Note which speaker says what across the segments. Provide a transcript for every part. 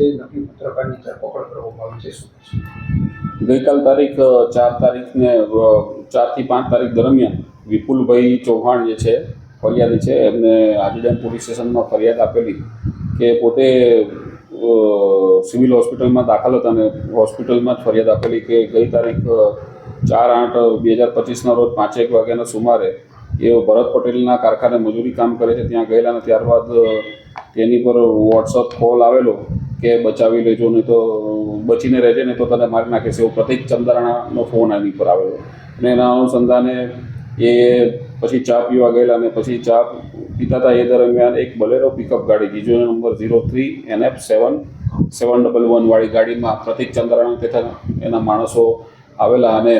Speaker 1: જે નકલી પત્રકારની ધરપકડ કરવામાં આવી છે શું છે?
Speaker 2: ગઈકાલ તારીખ 4 થી 5 તારીખ દરમિયાન વિપુલભાઈ ચૌહાણ જે છે ફરિયાદી છે, એમને આજીડેમ પોલીસ સ્ટેશનમાં ફરિયાદ આપેલી કે પોતે સિવિલ હોસ્પિટલમાં દાખલ હતા અને હોસ્પિટલમાં જ ફરિયાદ આપેલી કે ગઈ તારીખ 4/8/2025ના રોજ 5:01 વાગ્યાના સુમારે એ ભરત પટેલના કારખાને મજૂરી કામ કરે છે ત્યાં ગયેલા અને ત્યારબાદ તેની પર વોટ્સઅપ કોલ આવેલો કે બચાવી લેજો, નહીં તો બચીને રહેજે, નહીં તો તને મારી નાખે છે, એવો પ્રતિક ચંદ્રાણાનો ફોન એની પર આવેલો. અને એના અનુસંધાને એ પછી ચા પીવા ગયેલા અને પછી ચા પીતા હતા એ દરમિયાન એક બલેરો પિકઅપ ગાડી જીજો નંબર 03 NF 711 વાળી ગાડીમાં પ્રતિક ચંદ્રાણા તથા એના માણસો આવેલા અને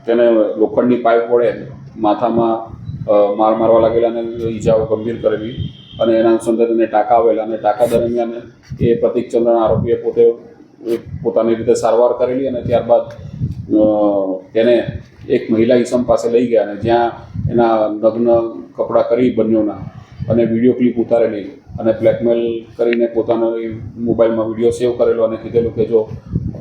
Speaker 2: તેને લોખંડની પાઇપ વડે માથામાં માર મારવા લાગેલા અને ઈજાઓ ગંભીર કરેલી અને એના અનુસંધાને ટાંકા આવેલા અને ટાંકા દરમિયાન એ પ્રતિક ચંદ્રાણા આરોપીએ પોતાની રીતે સારવાર કરેલી અને ત્યારબાદ તેને એક મહિલા ઈસમ પાસે લઈ ગયા અને જ્યાં એના નગ્ન કપડાં કરી બંનેઓના અને વિડીયો ક્લિપ ઉતારેલી અને બ્લેકમેલ કરીને પોતાનો મોબાઈલમાં વિડીયો સેવ કરેલો અને કીધેલું કે જો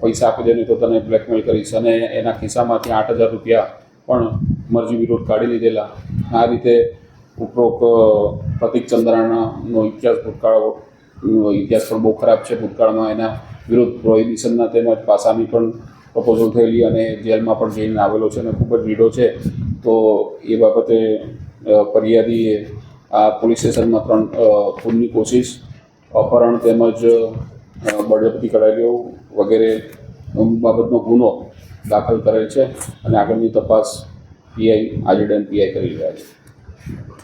Speaker 2: પૈસા આપી દે નહીં તો તને બ્લેકમેલ કરીશ અને એના ખિસ્સામાંથી 8,000 રૂપિયા પણ મરજી વિરુદ્ધ કાઢી લીધેલા. આ રીતે ઉપરોક્ત પ્રતિક ચંદ્રાણાનો ઇતિહાસ પણ બહુ ખરાબ છે. ભૂતકાળમાં એના વિરુદ્ધ પ્રોહિબિશનના તેમજ પાસાની પણ પ્રપોઝલ થયેલી અને જેલમાં પણ જઈને આવેલો છે અને ખૂબ જ રીડો છે. તો એ બાબતે ફરિયાદીએ આ પોલીસ સ્ટેશનમાં 3 ખૂનની કોશિશ, અપહરણ તેમજ બળજબરી કરાયેલી વગેરે બાબતનો ગુનો દાખલ કરેલ છે અને આગળની તપાસ આજીડેમ પીઆઈ કરી રહ્યા છે.